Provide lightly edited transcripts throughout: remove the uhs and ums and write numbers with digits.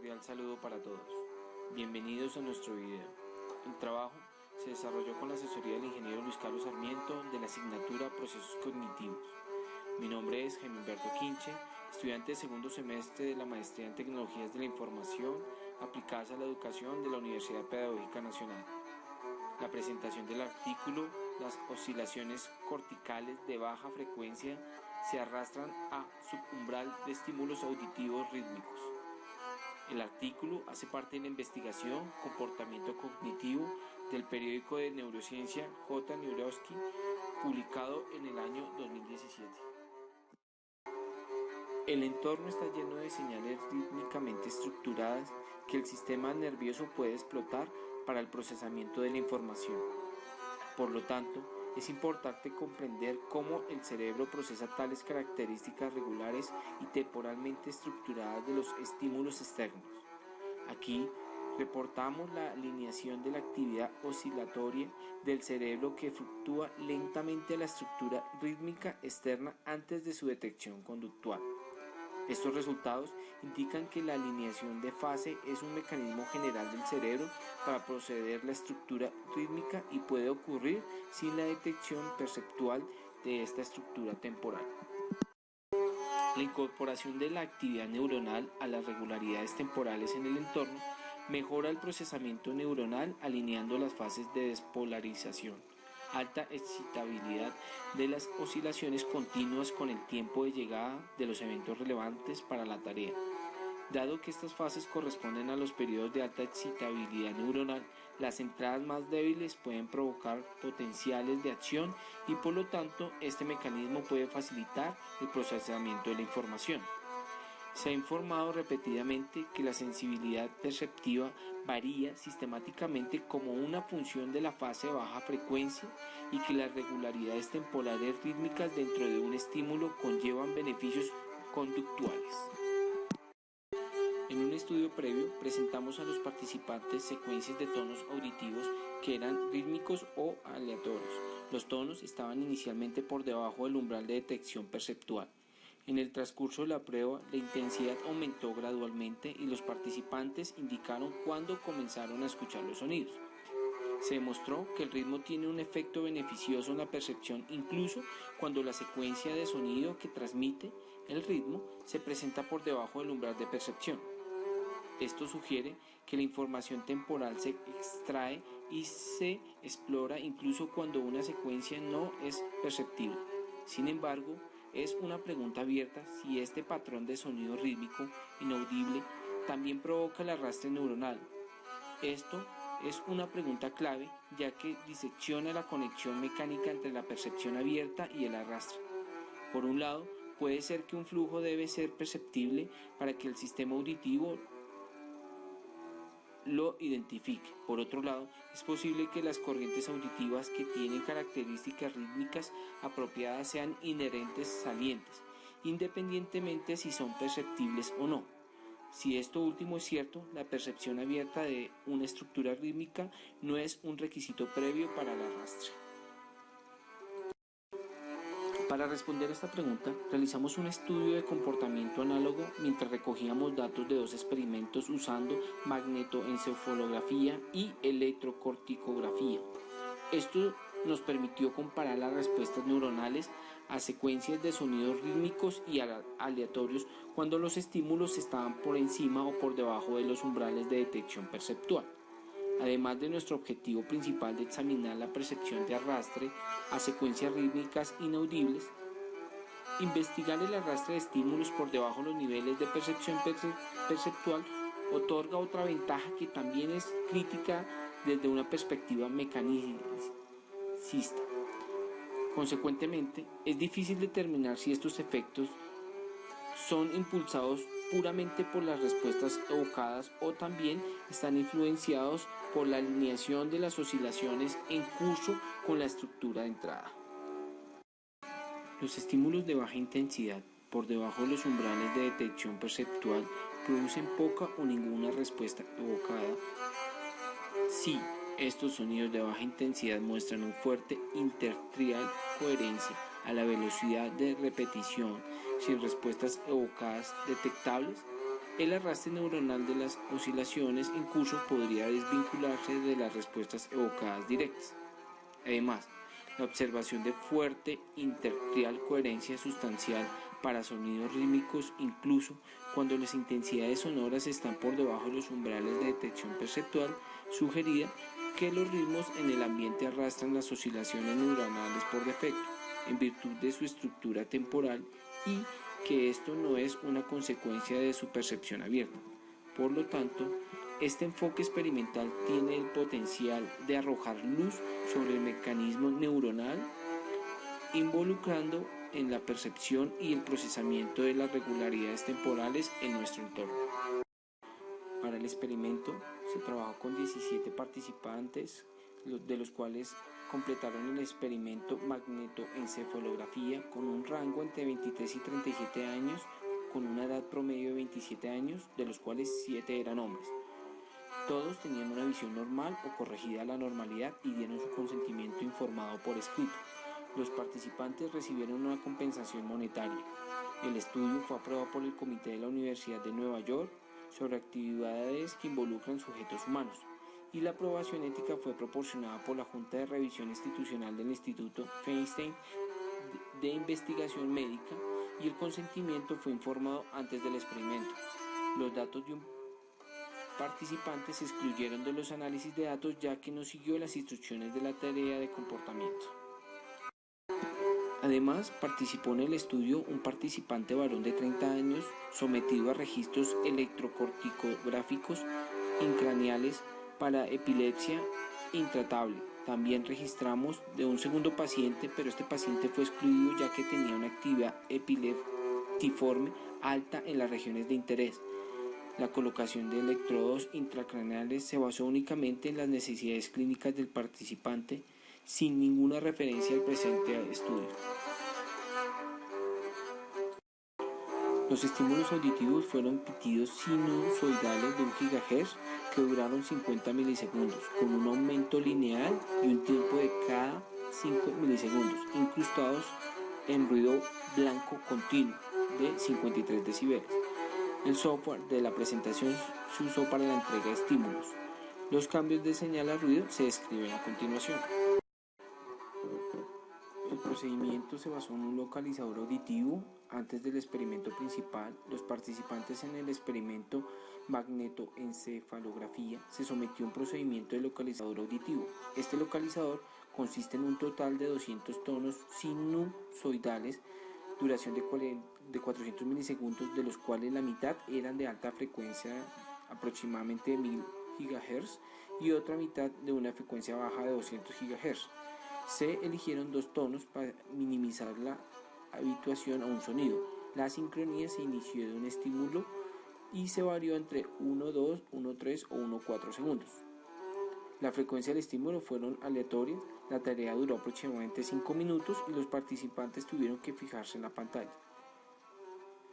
cordial saludo para todos. Bienvenidos a nuestro video. El trabajo se desarrolló con la asesoría del ingeniero Luis Carlos Sarmiento de la asignatura Procesos Cognitivos. Mi nombre es Jaime Humberto Quinche, estudiante de segundo semestre de la Maestría en Tecnologías de la Información aplicadas a la educación de la Universidad Pedagógica Nacional. La presentación del artículo, las oscilaciones corticales de baja frecuencia se arrastran a subumbral de estímulos auditivos rítmicos. El artículo hace parte de la investigación Comportamiento Cognitivo del periódico de neurociencia J. Neurosky, publicado en el año 2017. El entorno está lleno de señales rítmicamente estructuradas que el sistema nervioso puede explotar para el procesamiento de la información. Por lo tanto, es importante comprender cómo el cerebro procesa tales características regulares y temporalmente estructuradas de los estímulos externos. Aquí reportamos la alineación de la actividad oscilatoria del cerebro que fluctúa lentamente a la estructura rítmica externa antes de su detección conductual. Estos resultados indican que la alineación de fase es un mecanismo general del cerebro para proceder la estructura rítmica y puede ocurrir sin la detección perceptual de esta estructura temporal. La incorporación de la actividad neuronal a las regularidades temporales en el entorno mejora el procesamiento neuronal alineando las fases de despolarización, alta excitabilidad de las oscilaciones continuas con el tiempo de llegada de los eventos relevantes para la tarea. Dado que estas fases corresponden a los periodos de alta excitabilidad neuronal, las entradas más débiles pueden provocar potenciales de acción y por lo tanto este mecanismo puede facilitar el procesamiento de la información. Se ha informado repetidamente que la sensibilidad perceptiva varía sistemáticamente como una función de la fase de baja frecuencia y que las regularidades temporales rítmicas dentro de un estímulo conllevan beneficios conductuales. En un estudio previo presentamos a los participantes secuencias de tonos auditivos que eran rítmicos o aleatorios. Los tonos estaban inicialmente por debajo del umbral de detección perceptual. En el transcurso de la prueba, la intensidad aumentó gradualmente y los participantes indicaron cuándo comenzaron a escuchar los sonidos. Se demostró que el ritmo tiene un efecto beneficioso en la percepción incluso cuando la secuencia de sonido que transmite el ritmo se presenta por debajo del umbral de percepción. Esto sugiere que la información temporal se extrae y se explora incluso cuando una secuencia no es perceptible. Sin embargo, es una pregunta abierta si este patrón de sonido rítmico inaudible también provoca el arrastre neuronal. Esto es una pregunta clave ya que disecciona la conexión mecánica entre la percepción abierta y el arrastre. Por un lado, puede ser que un flujo debe ser perceptible para que el sistema auditivo lo identifique. Por otro lado, es posible que las corrientes auditivas que tienen características rítmicas apropiadas sean inherentes salientes, independientemente si son perceptibles o no. Si esto último es cierto, la percepción abierta de una estructura rítmica no es un requisito previo para el arrastre. Para responder a esta pregunta, realizamos un estudio de comportamiento análogo mientras recogíamos datos de dos experimentos usando magnetoencefalografía y electrocorticografía. Esto nos permitió comparar las respuestas neuronales a secuencias de sonidos rítmicos y aleatorios cuando los estímulos estaban por encima o por debajo de los umbrales de detección perceptual. Además de nuestro objetivo principal de examinar la percepción de arrastre a secuencias rítmicas inaudibles, investigar el arrastre de estímulos por debajo de los niveles de percepción perceptual otorga otra ventaja que también es crítica desde una perspectiva mecanicista. Consecuentemente, es difícil determinar si estos efectos son impulsados puramente por las respuestas evocadas o también están influenciados por la alineación de las oscilaciones en curso con la estructura de entrada. Los estímulos de baja intensidad por debajo de los umbrales de detección perceptual producen poca o ninguna respuesta evocada. Si estos sonidos de baja intensidad muestran un fuerte intertrial coherencia a la velocidad de repetición sin respuestas evocadas detectables, El arrastre neuronal de las oscilaciones en curso podría desvincularse de las respuestas evocadas directas. Además, la observación de fuerte intertrial coherencia sustancial para sonidos rítmicos, incluso cuando las intensidades sonoras están por debajo de los umbrales de detección perceptual, sugería que los ritmos en el ambiente arrastran las oscilaciones neuronales por defecto, en virtud de su estructura temporal, y que esto no es una consecuencia de su percepción abierta. Por lo tanto, este enfoque experimental tiene el potencial de arrojar luz sobre el mecanismo neuronal, involucrando en la percepción y el procesamiento de las regularidades temporales en nuestro entorno. Para el experimento se trabajó con 17 participantes, de los cuales completaron el experimento magnetoencefalografía con un rango entre 23 y 37 años, con una edad promedio de 27 años, de los cuales 7 eran hombres. Todos tenían una visión normal o corregida a la normalidad y dieron su consentimiento informado por escrito. Los participantes recibieron una compensación monetaria. El estudio fue aprobado por el Comité de la Universidad de Nueva York sobre actividades que involucran sujetos humanos, y la aprobación ética fue proporcionada por la Junta de Revisión Institucional del Instituto Feinstein de Investigación Médica, y el consentimiento fue informado antes del experimento. Los datos de un participante se excluyeron de los análisis de datos ya que no siguió las instrucciones de la tarea de comportamiento. Además, participó en el estudio un participante varón de 30 años sometido a registros electrocorticográficos incraneales para epilepsia intratable. También registramos de un segundo paciente, pero este paciente fue excluido ya que tenía una actividad epileptiforme alta en las regiones de interés. La colocación de electrodos intracraneales se basó únicamente en las necesidades clínicas del participante, sin ninguna referencia al presente estudio. Los estímulos auditivos fueron pitidos sinusoidales de 1 GHz que duraron 50 milisegundos, con un aumento lineal y un tiempo de cada 5 milisegundos, incrustados en ruido blanco continuo de 53 decibeles. El software de la presentación se usó para la entrega de estímulos. Los cambios de señal a ruido se describen a continuación. El procedimiento se basó en un localizador auditivo. Antes del experimento principal, los participantes en el experimento magnetoencefalografía se sometió a un procedimiento de localizador auditivo. Este localizador consiste en un total de 200 tonos sinusoidales, duración de 400 milisegundos, de los cuales la mitad eran de alta frecuencia, aproximadamente 1000 GHz, y otra mitad de una frecuencia baja de 200 GHz. Se eligieron 2 tonos para minimizar la habituación a un sonido. La sincronía se inició de un estímulo y se varió entre 1,2, 1,3 o 1,4 segundos. La frecuencia del estímulo fueron aleatorias. La tarea duró aproximadamente 5 minutos y los participantes tuvieron que fijarse en la pantalla.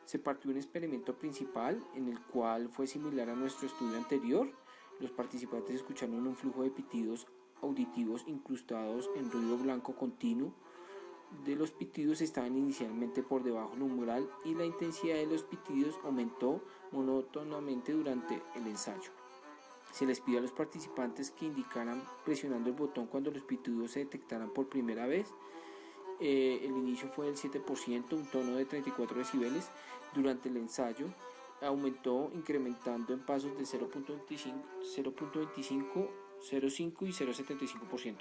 Se partió un experimento principal en el cual fue similar a nuestro estudio anterior. Los participantes escucharon un flujo de pitidos auditivos incrustados en ruido blanco continuo. De los pitidos estaban inicialmente por debajo del umbral y la intensidad de los pitidos aumentó monótonamente durante el ensayo. Se les pidió a los participantes que indicaran presionando el botón cuando los pitidos se detectaran por primera vez. El inicio fue del 7%, un tono de 34 decibeles. Durante el ensayo aumentó incrementando en pasos de 0.25, 0.5 y 0.75%.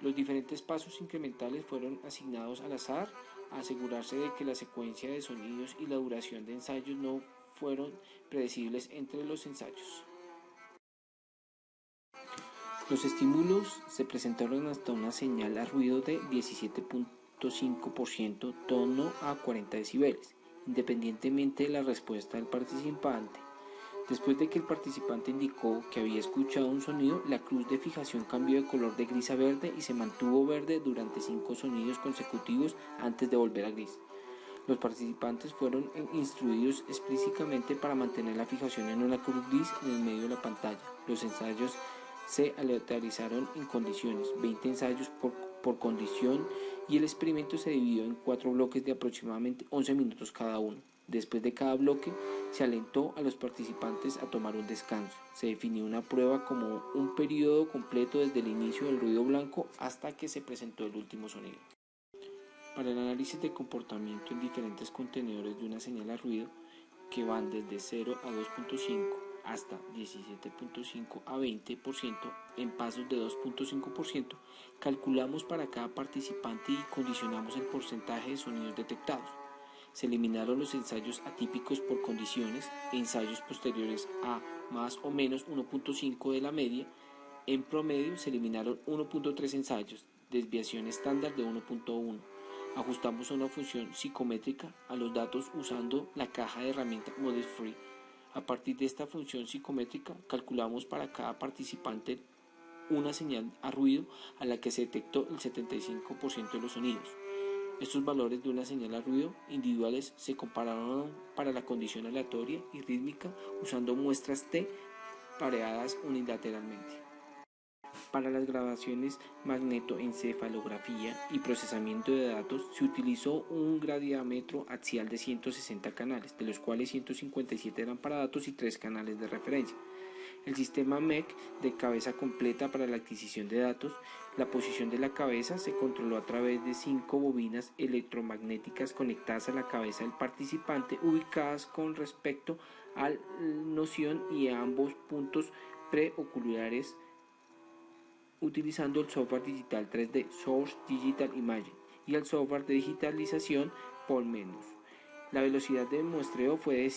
Los diferentes pasos incrementales fueron asignados al azar, a asegurarse de que la secuencia de sonidos y la duración de ensayos no fueron predecibles entre los ensayos. Los estímulos se presentaron hasta una señal a ruido de 17.5%, tono a 40 decibeles, independientemente de la respuesta del participante. Después de que el participante indicó que había escuchado un sonido, la cruz de fijación cambió de color de gris a verde y se mantuvo verde durante 5 sonidos consecutivos antes de volver a gris. Los participantes fueron instruidos explícitamente para mantener la fijación en una cruz gris en el medio de la pantalla. Los ensayos se aleatorizaron en condiciones, 20 ensayos por condición, y el experimento se dividió en 4 bloques de aproximadamente 11 minutos cada uno. Después de cada bloque, se alentó a los participantes a tomar un descanso. Se definió una prueba como un periodo completo desde el inicio del ruido blanco hasta que se presentó el último sonido. Para el análisis de comportamiento en diferentes contenedores de una señal a ruido, que van desde 0 a 2.5 hasta 17.5 a 20% en pasos de 2.5%, calculamos para cada participante y condicionamos el porcentaje de sonidos detectados. Se eliminaron los ensayos atípicos por condiciones, ensayos posteriores a más o menos 1.5 de la media. En promedio se eliminaron 1.3 ensayos, desviación estándar de 1.1. Ajustamos una función psicométrica a los datos usando la caja de herramientas Model Free. A partir de esta función psicométrica, calculamos para cada participante una señal a ruido a la que se detectó el 75% de los sonidos. Estos valores de una señal a ruido individuales se compararon para la condición aleatoria y rítmica usando muestras T pareadas unilateralmente. Para las grabaciones magnetoencefalografía y procesamiento de datos se utilizó un gradiámetro axial de 160 canales, de los cuales 157 eran para datos y 3 canales de referencia. El sistema MEC de cabeza completa para la adquisición de datos. La posición de la cabeza se controló a través de 5 bobinas electromagnéticas conectadas a la cabeza del participante, ubicadas con respecto al noción y a ambos puntos preoculares, utilizando el software digital 3D Source Digital Imaging y el software de digitalización Polmenus. La velocidad de muestreo fue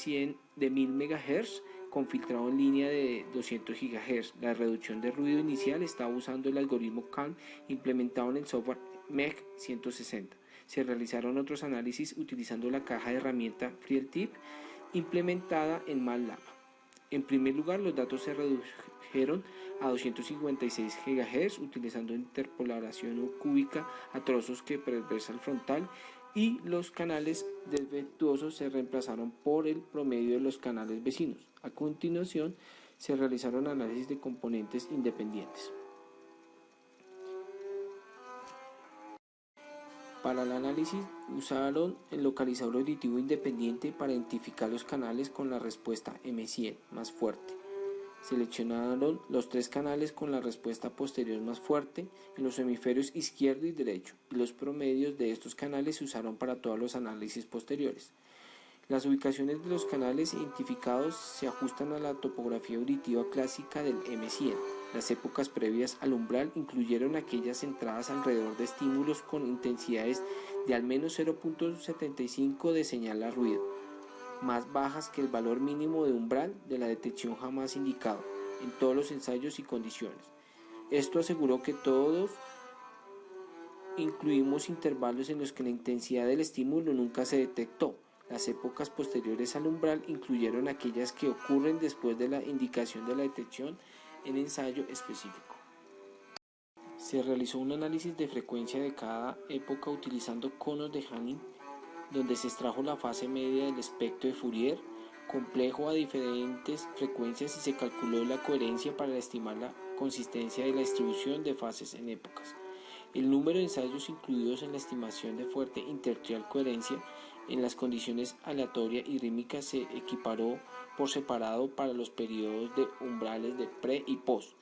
de 1000 MHz con filtrado en línea de 200 GHz. La reducción de ruido inicial estaba usando el algoritmo CALM implementado en el software MEC 160. Se realizaron otros análisis utilizando la caja de herramienta FreeLTIP implementada en MATLAB. En primer lugar, los datos se redujeron a 256 GHz utilizando interpolación cúbica a trozos que transversa al frontal, y los canales defectuosos se reemplazaron por el promedio de los canales vecinos. A continuación, se realizaron análisis de componentes independientes. Para el análisis usaron el localizador auditivo independiente para identificar los canales con la respuesta M100 más fuerte. Seleccionaron los 3 canales con la respuesta posterior más fuerte en los hemisferios izquierdo y derecho, y los promedios de estos canales se usaron para todos los análisis posteriores. Las ubicaciones de los canales identificados se ajustan a la topografía auditiva clásica del M100. Las épocas previas al umbral incluyeron aquellas centradas alrededor de estímulos con intensidades de al menos 0.75 de señal a ruido, más bajas que el valor mínimo de umbral de la detección jamás indicado en todos los ensayos y condiciones. Esto aseguró que todos incluimos intervalos en los que la intensidad del estímulo nunca se detectó. Las épocas posteriores al umbral incluyeron aquellas que ocurren después de la indicación de la detección en ensayo específico. Se realizó un análisis de frecuencia de cada época utilizando conos de Hanning, donde se extrajo la fase media del espectro de Fourier complejo a diferentes frecuencias y se calculó la coherencia para estimar la consistencia de la distribución de fases en épocas. El número de ensayos incluidos en la estimación de fuerte intertrial coherencia en las condiciones aleatoria y rítmica se equiparó por separado para los periodos de umbrales de pre y post.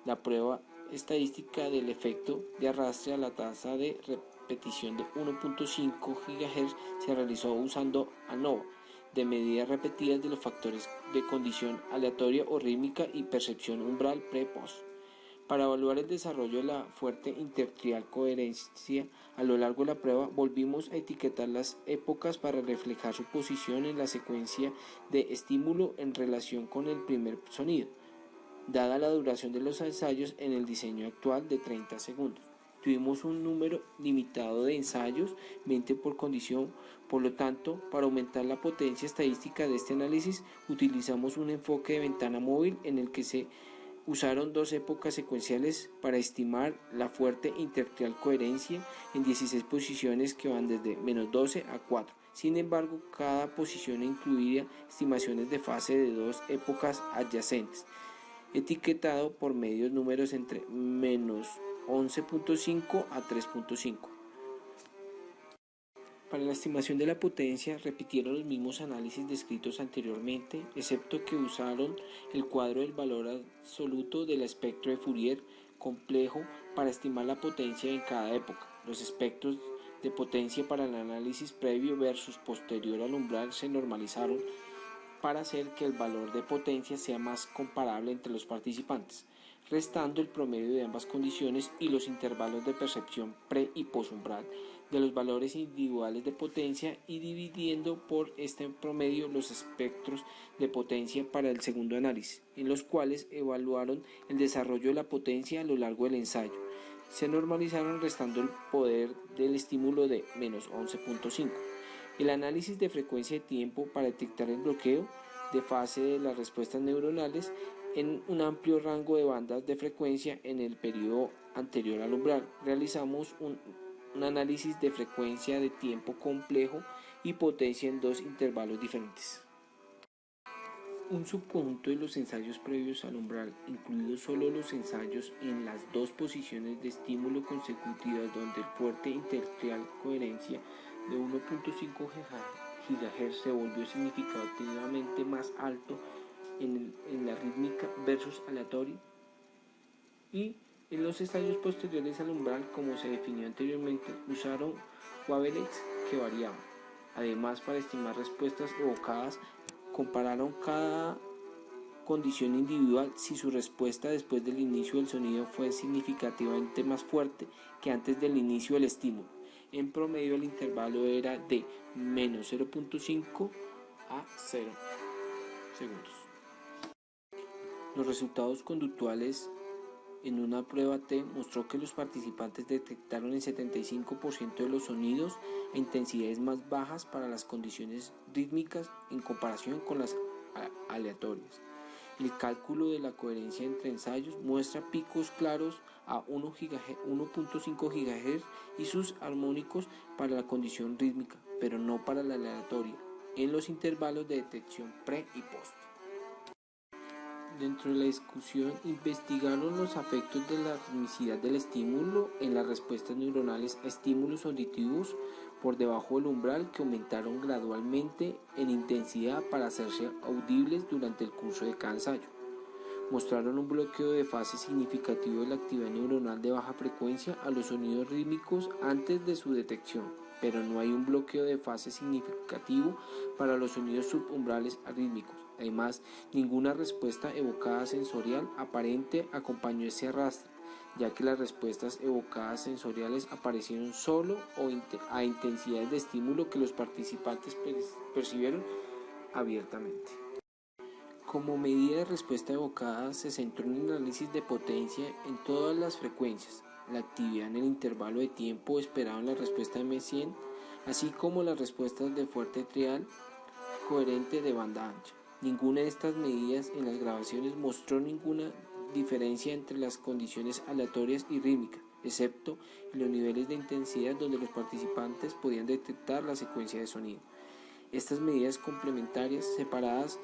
La prueba estadística del efecto de arrastre a la tasa de repetición de 1.5 GHz se realizó usando ANOVA, de medidas repetidas de los factores de condición aleatoria o rítmica y percepción umbral pre-post. Para evaluar el desarrollo de la fuerte intertrial coherencia a lo largo de la prueba, volvimos a etiquetar las épocas para reflejar su posición en la secuencia de estímulo en relación con el primer sonido, dada la duración de los ensayos en el diseño actual de 30 segundos. Tuvimos un número limitado de ensayos, 20 por condición, por lo tanto, para aumentar la potencia estadística de este análisis, utilizamos un enfoque de ventana móvil en el que se usaron 2 épocas secuenciales para estimar la fuerte intertrial coherencia en 16 posiciones que van desde -12 a 4. Sin embargo, cada posición incluía estimaciones de fase de 2 épocas adyacentes, etiquetado por medios números entre -11.5 a 3.5. Para la estimación de la potencia repitieron los mismos análisis descritos anteriormente, excepto que usaron el cuadro del valor absoluto del espectro de Fourier complejo para estimar la potencia en cada época. Los espectros de potencia para el análisis previo versus posterior al umbral se normalizaron para hacer que el valor de potencia sea más comparable entre los participantes, restando el promedio de ambas condiciones y los intervalos de percepción pre y posumbral de los valores individuales de potencia y dividiendo por este promedio los espectros de potencia para el segundo análisis, en los cuales evaluaron el desarrollo de la potencia a lo largo del ensayo. Se normalizaron restando el poder del estímulo de menos 11.5. El análisis de frecuencia de tiempo para detectar el bloqueo de fase de las respuestas neuronales en un amplio rango de bandas de frecuencia en el periodo anterior al umbral. Realizamos un análisis de frecuencia de tiempo complejo y potencia en dos intervalos diferentes. Un subconjunto de los ensayos previos al umbral, incluidos solo los ensayos en las dos posiciones de estímulo consecutivas donde el fuerte intertrial coherencia de 1.5 GHz se volvió significativamente más alto en la rítmica versus aleatoria, y en los ensayos posteriores al umbral, como se definió anteriormente, usaron wavelengths que variaban. Además, para estimar respuestas evocadas, compararon cada condición individual si su respuesta después del inicio del sonido fue significativamente más fuerte que antes del inicio del estímulo. En promedio, el intervalo era de menos 0.5 a 0 segundos. Los resultados conductuales en una prueba T mostró que los participantes detectaron el 75% de los sonidos a intensidades más bajas para las condiciones rítmicas en comparación con las aleatorias. El cálculo de la coherencia entre ensayos muestra picos claros a 1.5 GHz y sus armónicos para la condición rítmica, pero no para la aleatoria, en los intervalos de detección pre y post. Dentro de la discusión, investigaron los efectos de la ritmicidad del estímulo en las respuestas neuronales a estímulos auditivos por debajo del umbral, que aumentaron gradualmente en intensidad para hacerse audibles durante el curso de cada ensayo. Mostraron un bloqueo de fase significativo de la actividad neuronal de baja frecuencia a los sonidos rítmicos antes de su detección, pero no hay un bloqueo de fase significativo para los sonidos subumbrales arrítmicos. Además, ninguna respuesta evocada sensorial aparente acompañó ese arrastre, ya que las respuestas evocadas sensoriales aparecieron solo a intensidades de estímulo que los participantes percibieron abiertamente. Como medida de respuesta evocada, se centró en el análisis de potencia en todas las frecuencias, la actividad en el intervalo de tiempo esperado en la respuesta M100, así como las respuestas de fuerte trial coherente de banda ancha. Ninguna de estas medidas en las grabaciones mostró ninguna diferencia entre las condiciones aleatorias y rítmicas, excepto en los niveles de intensidad donde los participantes podían detectar la secuencia de sonido. Estas medidas complementarias separadas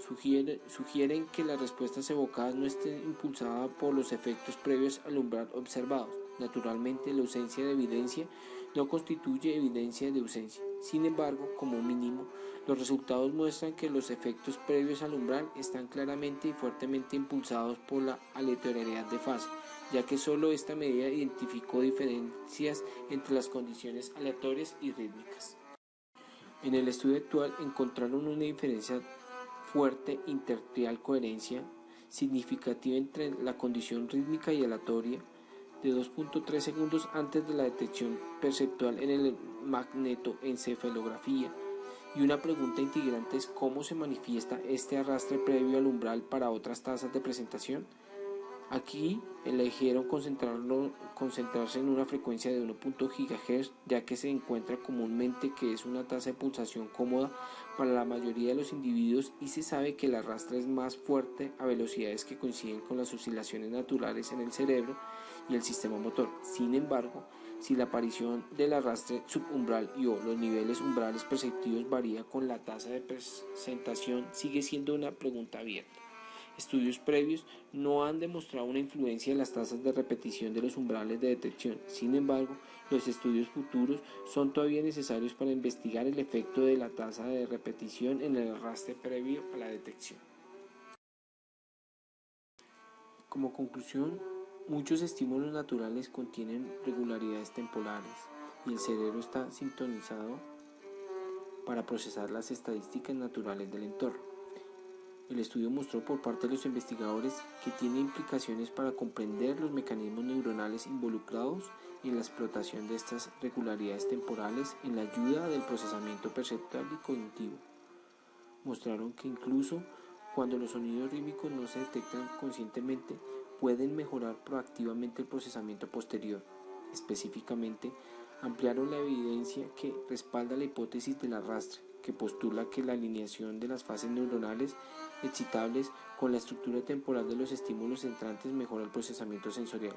sugieren que las respuestas evocadas no estén impulsadas por los efectos previos al umbral observados. Naturalmente, la ausencia de evidencia no constituye evidencia de ausencia. Sin embargo, como mínimo, los resultados muestran que los efectos previos al umbral están claramente y fuertemente impulsados por la aleatoriedad de fase, ya que solo esta medida identificó diferencias entre las condiciones aleatorias y rítmicas. En el estudio actual encontraron una diferencia fuerte intertrial coherencia significativa entre la condición rítmica y aleatoria de 2.3 segundos antes de la detección perceptual en el magnetoencefalografía, y una pregunta integrante es cómo se manifiesta este arrastre previo al umbral para otras tasas de presentación. Aquí eligieron concentrarse en una frecuencia de 1.0 GHz, ya que se encuentra comúnmente que es una tasa de pulsación cómoda para la mayoría de los individuos, y se sabe que el arrastre es más fuerte a velocidades que coinciden con las oscilaciones naturales en el cerebro y el sistema motor. Sin embargo, si la aparición del arrastre subumbral y o los niveles umbrales perceptivos varía con la tasa de presentación, sigue siendo una pregunta abierta. Estudios previos no han demostrado una influencia en las tasas de repetición de los umbrales de detección. Sin embargo, los estudios futuros son todavía necesarios para investigar el efecto de la tasa de repetición en el arrastre previo a la detección. Como conclusión, muchos estímulos naturales contienen regularidades temporales y el cerebro está sintonizado para procesar las estadísticas naturales del entorno. El estudio mostró por parte de los investigadores que tiene implicaciones para comprender los mecanismos neuronales involucrados en la explotación de estas regularidades temporales en la ayuda del procesamiento perceptual y cognitivo. Mostraron que incluso cuando los sonidos rítmicos no se detectan conscientemente, pueden mejorar proactivamente el procesamiento posterior. Específicamente, ampliaron la evidencia que respalda la hipótesis del arrastre, que postula que la alineación de las fases neuronales excitables con la estructura temporal de los estímulos entrantes mejora el procesamiento sensorial.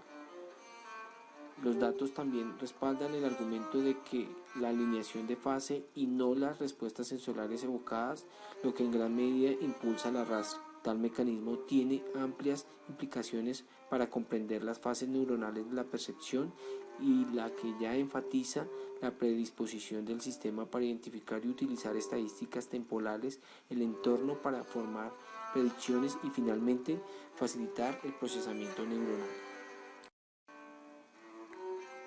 Los datos también respaldan el argumento de que la alineación de fase y no las respuestas sensoriales evocadas, lo que en gran medida impulsa el arrastre. Tal mecanismo tiene amplias implicaciones para comprender las fases neuronales de la percepción y la que ya enfatiza la predisposición del sistema para identificar y utilizar estadísticas temporales, el entorno para formar predicciones y finalmente facilitar el procesamiento neuronal.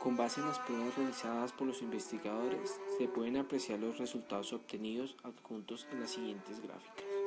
Con base en las pruebas realizadas por los investigadores, se pueden apreciar los resultados obtenidos adjuntos en las siguientes gráficas.